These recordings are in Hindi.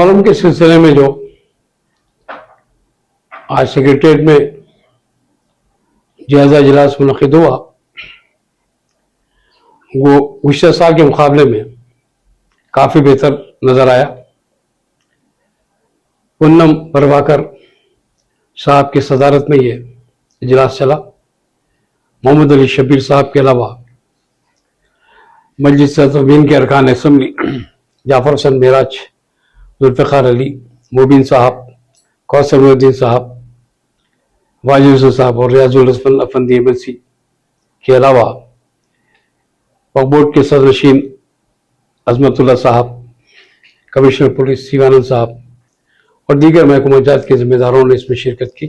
मोहर्रम के सिलसिले में जो आज सेक्रेटेरिएट में जायजा इजलास मुनक़िद हुआ, वो गुज़श्ता साल के मुकाबले में काफ़ी बेहतर नज़र आया। पूनम प्रभाकर साहब की सदारत में ये इजलास चला। मोहम्मद अली शबीर साहब के अलावा मजलिस तदवीन के अरकान असम्बली जाफर हसन मेराज, जुल्फ़िकार अली, मुबीन साहब, कौसरुद्दीन साहब, वाजिद साहब और रियाजुल रज़्क़ अफंदी एमएलसी के अलावा वक्फ बोर्ड के सदरनशीन अजमतुल्लाह साहब, कमिश्नर पुलिस शिवानंद साहब और दीगर महकमा जात के जिम्मेदारों ने इसमें शिरकत की।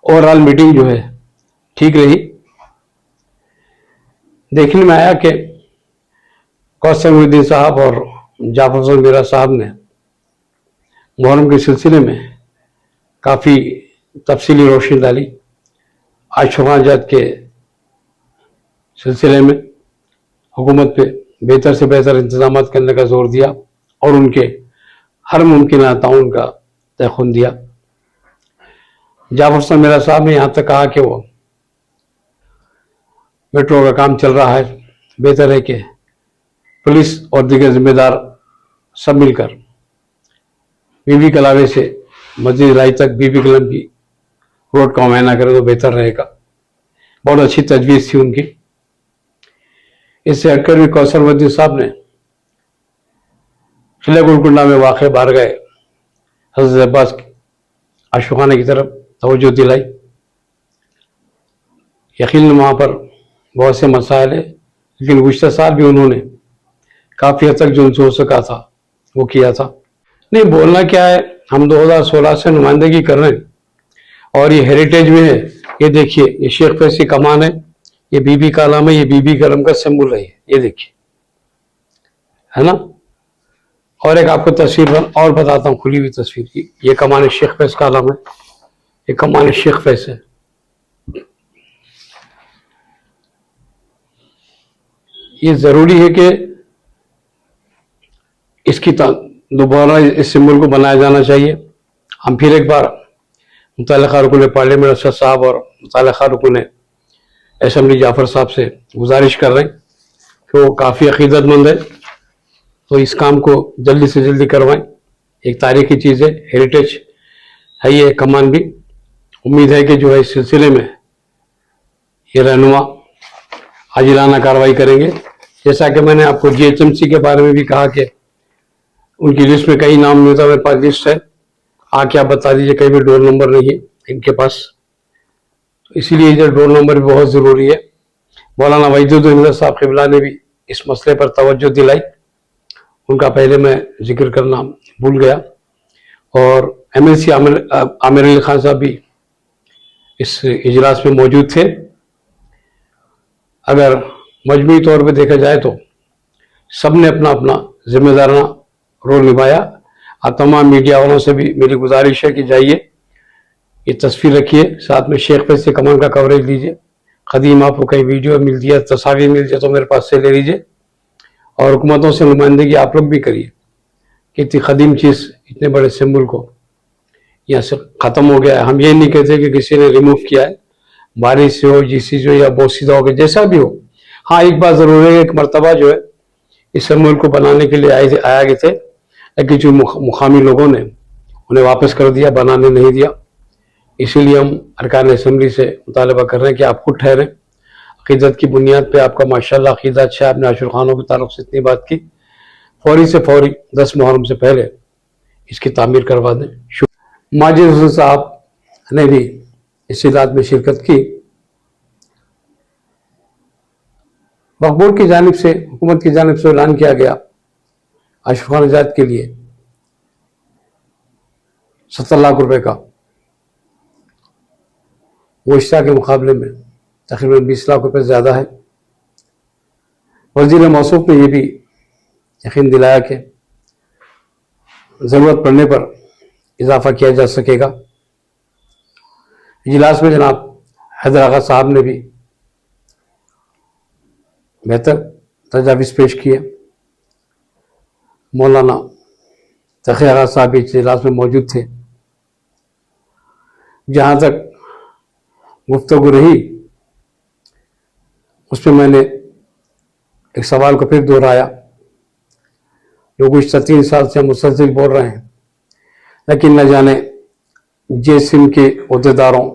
ओवरऑल मीटिंग जो है ठीक रही। देखने में आया कि कौसरुद्दीन साहब और जाफर हसन मेराज साहब ने मुहर्रम के सिलसिले में काफ़ी तफसीली रोशनी डाली। आशुरा जात के सिलसिले में हुकूमत पे बेहतर से बेहतर इंतजाम करने का जोर दिया और उनके हर मुमकिन ताउन का तयखुन दिया। जाफर हसन मेराज साहब ने यहाँ तक कहा कि वो मेट्रो का काम चल रहा है, बेहतर है कि पुलिस और दीगर जिम्मेदार सब मिलकर बीबी कलावे से मस्जिद लाई तक बीबी कलम की रोड का मुआयना करें तो बेहतर रहेगा। बहुत अच्छी तजवीज़ थी उनकी। इससे हटकर भी कौसरुद्दीन साहब ने किला गोलकुंडा में वाक़ बारगाह हज़रत अब्बास आशिक़ाना की तरफ तवज्जो दिलाई। यकीन वहाँ पर बहुत से मसाइल है, लेकिन गुज़श्ता साल भी उन्होंने काफ़ी हद तक जो उनसे हो सका था वो किया था। नहीं, बोलना क्या है, हम 2016 से नुमाइंदगी कर रहे हैं और ये हेरिटेज में है। ये देखिए, ये शेख फैसी कमान है, ये बीबी का नाम है, ये बीबी कलम का सिंबल है, ये देखिए, है ना। और एक आपको तस्वीर और बताता हूँ, खुली हुई तस्वीर की। ये कमान शेख फैस का नाम है, ये कमान शेख फैस है। ये जरूरी है कि इसकी दोबारा इस सिंबल को बनाया जाना चाहिए। हम फिर एक बार मुतल्लिक़ा रुकन पार्लियामेंट असद साहब और मुतल्लिक़ा रुकन असम्बली जाफर साहब से गुजारिश कर रहे हैं कि वो काफ़ी अक़ीदतमंद है, तो इस काम को जल्दी से जल्दी करवाएं। एक तारीख़ी चीज़ है, हेरिटेज है ये कमान भी। उम्मीद है कि जो है इस सिलसिले में ये रहनुमा आजिलाना कार्रवाई करेंगे। जैसा कि मैंने आपको GHMC के बारे में भी कहा कि उनकी लिस्ट में कई नाम नहीं था, मेरे पास लिस्ट है, आके आप बता दीजिए, कहीं भी डोर नंबर नहीं है इनके पास, तो इसीलिए ये डोर नंबर भी बहुत ज़रूरी है। मौलाना वहीदुद्दीन साहब क़िबला ने भी इस मसले पर तवज्जो दिलाई, उनका पहले मैं जिक्र करना भूल गया। और MLC आमिर अली खान साहब भी इस इजलास में मौजूद थे। अगर मजमूई तौर पर देखा जाए तो सब ने अपना अपना जिम्मेदाराना रोल निभाया। आप तमाम मीडिया वालों से भी मेरी गुजारिश है कि जाइए, ये तस्वीर रखिए, साथ में शेख फैज़ कमान का कवरेज लीजिए। ख़दीम आपको कहीं वीडियो मिल दिया, तस्वीर मिल जाए तो मेरे पास से ले लीजिए। और हुकूमतों से नुमाइंदगी आप लोग भी करिए कि इतनी ख़दीम चीज़, इतने बड़े सिंबल को यहाँ से ख़त्म हो गया है। हम ये नहीं कहते कि किसी ने रिमूव किया है, बारिश से हो, GC से हो या बोसीदा हो, जैसा भी हो। हाँ, एक बात ज़रूर है, एक मरतबा जो है इस सिंबल को बनाने के लिए आया गए थे, लेकिन जो मुकामी लोगों ने उन्हें वापस कर दिया, बनाने नहीं दिया। इसीलिए हम अरकान असम्बली से मुतालबा कर रहे हैं कि आप खुद ठहरें, अक़ीदत की बुनियाद पे आपका माशाअल्लाह अक़ीदा अच्छा है, आपने आशुर खानों के ताल्लुक़ से इतनी बात की, फौरी से फौरी 10 मुहर्रम से पहले इसकी तामीर करवा दें। माजिद हुसैन साहब ने भी इस इजलास में शिरकत की। वक्फ बोर्ड की जानिब से, हुकूमत की जानिब से ऐलान किया गया आशुर खान आज़ाद के लिए 70 लाख रुपए का, गुज़श्ता के मुकाबले में तकरीबन 20 लाख रुपए ज़्यादा है। वज़ीर मौसूफ ने यह भी यकीन दिलाया कि ज़रूरत पड़ने पर इजाफा किया जा सकेगा। इजलास में जनाब हैदर आगा साहब ने भी बेहतर तजावीज़ पेश किए। मौलाना तकी आगा साहब भी इजलास में मौजूद थे। जहाँ तक गुफ्तगू रही उसमें मैंने एक सवाल को फिर दोहराया, जो गुज़श्ता 3 साल से हम मुसलसिल बोल रहे हैं, लेकिन न जाने जेसिम के अहदेदारों,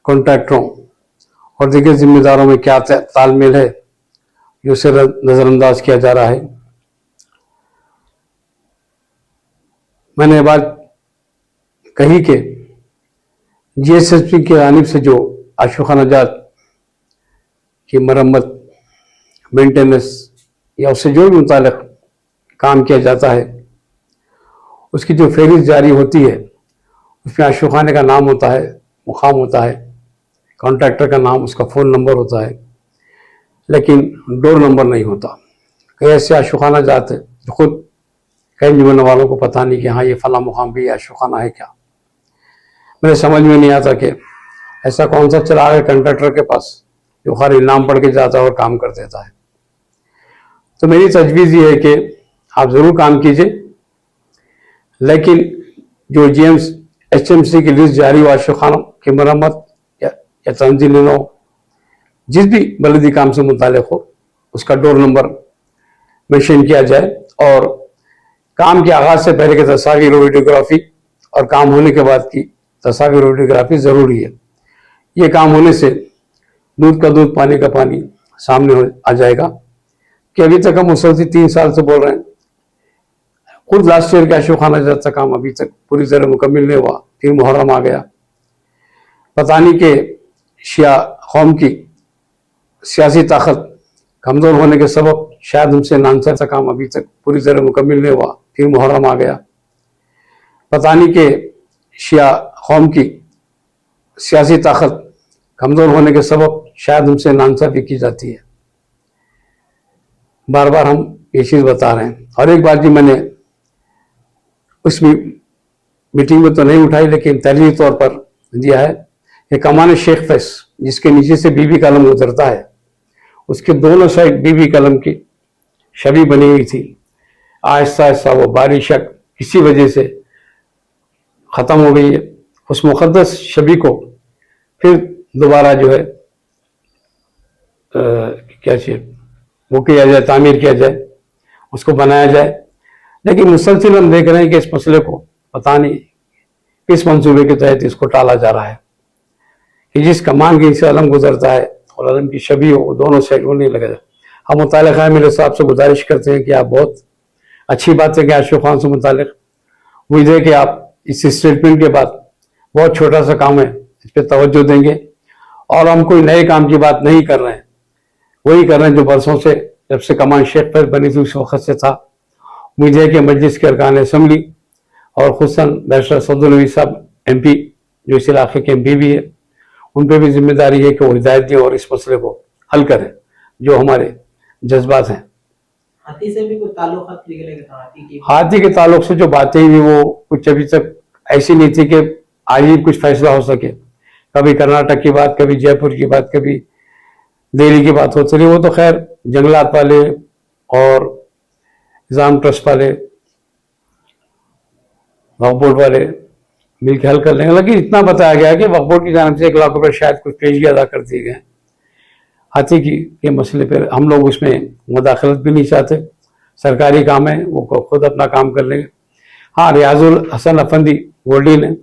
कॉन्ट्रैक्टरों और दीगर जिम्मेदारों में क्या तालमेल है जो उसे नज़रअंदाज किया जा रहा है। मैंने बात कही कि जीएसएसपी की जानिब से जो आशुखाना जात की मरम्मत, मेंटेनेंस या उससे जो भी मुताल्लिक़ काम किया जाता है, उसकी जो फहरिस्त जारी होती है उसमें आशुखाने का नाम होता है, मुकाम होता है, कॉन्ट्रैक्टर का नाम, उसका फ़ोन नंबर होता है, लेकिन डोर नंबर नहीं होता। कई ऐसे आशुखाना जात है जो खुद कई जुमन वालों को पता नहीं कि हाँ ये फ़ला मुकाम भी आशुखाना है क्या। मेरे समझ में नहीं आता कि ऐसा कौन सा चिराग है कंट्रैक्टर के पास जो खाली नाम पढ़ के जाता है और काम कर देता है। तो मेरी तजवीज़ ये है कि आप ज़रूर काम कीजिए, लेकिन जो HMC की लिस्ट जारी हो आशुखानों की मरम्मत या तंजील हो, जिस भी बलदी काम से मुताल्लिक़ हो, उसका डोर नंबर मेंशन किया जाए और काम के आगाज़ से पहले की तस्वीर और वीडियोग्राफी और काम होने के बाद की तस्वीर और वीडियोग्राफी ज़रूरी है। ये काम होने से दूध का दूध, पानी का पानी सामने आ जाएगा कि अभी तक हम मुसलसिल 3 साल से बोल रहे हैं। खुद लास्ट ईयर का आशुखाना जात का काम अभी तक पूरी तरह मुकम्मिल नहीं हुआ, फिर मुहर्रम आ गया। पता नहीं कि शिया कौम की सियासी ताकत कमज़ोर होने के सबब शायद हमसे नानसर का काम अभी तक पूरी तरह मुकम्मिल नहीं हुआ, फिर मुहर्रम आ गया। पता नहीं कि शिया कौम की सियासी ताकत कमज़ोर होने के सबब शायद हमसे नानसाफ़ी की जाती है। बार बार हम ये चीज़ बता रहे हैं। और एक बात भी मैंने उस मीटिंग में तो नहीं उठाई, लेकिन तहरीरी तौर पर दिया है कि कमान शेख फैस जिसके नीचे से बीबी कलम गुजरता है, उसके दोनों साइड बीबी कलम की छवि बनी हुई थी। आहिस्ता आहिस्ता वो बारिशक किसी वजह से ख़त्म हो गई है। उस मुक़द्दस छवि को फिर दोबारा जो है क्या चाहिए वो किया जाए, तामीर किया जाए, उसको बनाया जाए। लेकिन मुसलसिल हम देख रहे हैं कि इस मसले को पता नहीं किस मंसूबे के तहत इसको टाला जा रहा है कि जिस कमान के नीचे अलम गुजरता है और अलम की छवि हो, वो दोनों साइड वो नहीं लगा जाए। हम मुतालिक़ मेरे साहब से गुजारिश करते हैं कि आप बहुत अच्छी बात है कि आशुक खान से मुतालिक़ उम्मीद है कि आप इस स्टेटमेंट के बाद बहुत छोटा सा काम है इस पर तवज्जो देंगे। और हम कोई नए काम की बात नहीं कर रहे हैं, वही कर रहे हैं जो बरसों से, जब से कमान शेख पर बनी थी उस वक्त से था। उम्मीद है कि मजलिस के अरकान असम्बली और खुसन बैरिस्टर सदुल नबी साहब MP जो इस इलाके के MP भी है, उन पर भी जिम्मेदारी है कि वो हिदायत दें और इस मसले को हल करें जो हमारे जज्बात हैं। हाथी से भी कोई ताल्लुक हाथी के ताल्लुक से जो बातें हुई वो कुछ अभी तक ऐसी नहीं थी कि आज ही कुछ फैसला हो सके। कभी कर्नाटक की बात, कभी जयपुर की बात, कभी दिल्ली की बात होती रही। वो तो खैर जंगलात वाले और निज़ाम ट्रस्ट वाले, वक्फ बोर्ड वाले मिलकर हल कर लेंगे। लेकिन इतना बताया गया कि वक्फ बोर्ड की जानब से 1 लाख रुपए शायद कुछ पेशगी अदा कर दिए गए। हाथी की के मसले पर हम लोग उसमें मुदाखलत भी नहीं चाहते, सरकारी काम है, वो खुद अपना काम कर लेंगे। हाँ, रियाजुल हसन अफंदी गोल्डी ने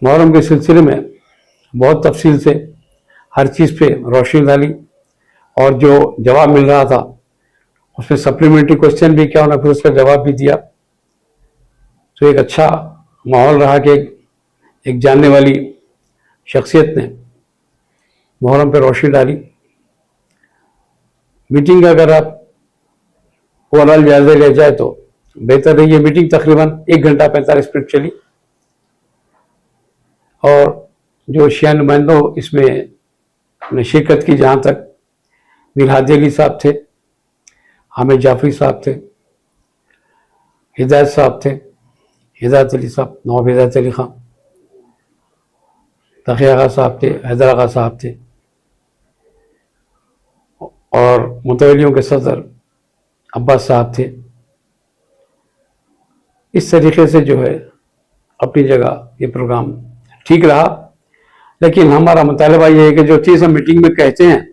मुहर्रम के सिलसिले में बहुत तफसील से हर चीज़ पे रोशनी डाली और जो जवाब मिल रहा था उसमें सप्लीमेंट्री क्वेश्चन भी किया, उन्होंने फिर उसका जवाब भी दिया। तो एक अच्छा माहौल रहा कि एक जानने वाली शख्सियत ने मुहर्रम पर रोशनी डाली। मीटिंग का अगर आप ओवरऑल जायजा ले जाए तो बेहतर रही। ये मीटिंग तकरीबन 1 घंटा 45 मिनट चली और जो शिया नुमाइंदों इसमें शिरकत की, जहाँ तक मिलहादी अली साहब थे, हामिद जाफरी साहब थे, हिदायत साहब थे, हिदायत अली साहब, नवाब हिदायत अली खान, तकी आगा साहब थे, हैदर आगा साहब थे और मुतवल्लियों के सदर अब्बास साहब थे। इस तरीके से जो है अपनी जगह ये प्रोग्राम ठीक रहा, लेकिन हमारा मुतालबा ये है कि जो चीज़ हम मीटिंग में कहते हैं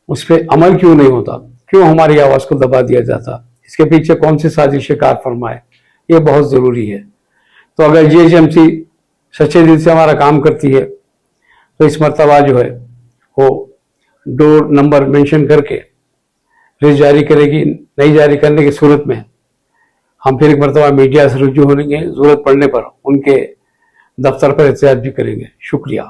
उस पर अमल क्यों नहीं होता, क्यों हमारी आवाज़ को दबा दिया जाता, इसके पीछे कौन सी साजिश कार फरमाए, ये बहुत ज़रूरी है। तो अगर जीएचएमसी सच्चे दिल से हमारा काम करती है तो इस मरतबा जो है वो डोर नंबर मेंशन करके लिस्ट जारी करेगी। नहीं जारी करने की सूरत में हम फिर एक मरतबा मीडिया से रुजू होंगे, ज़रूरत पड़ने पर उनके दफ्तर पर एहतजाज भी करेंगे। शुक्रिया।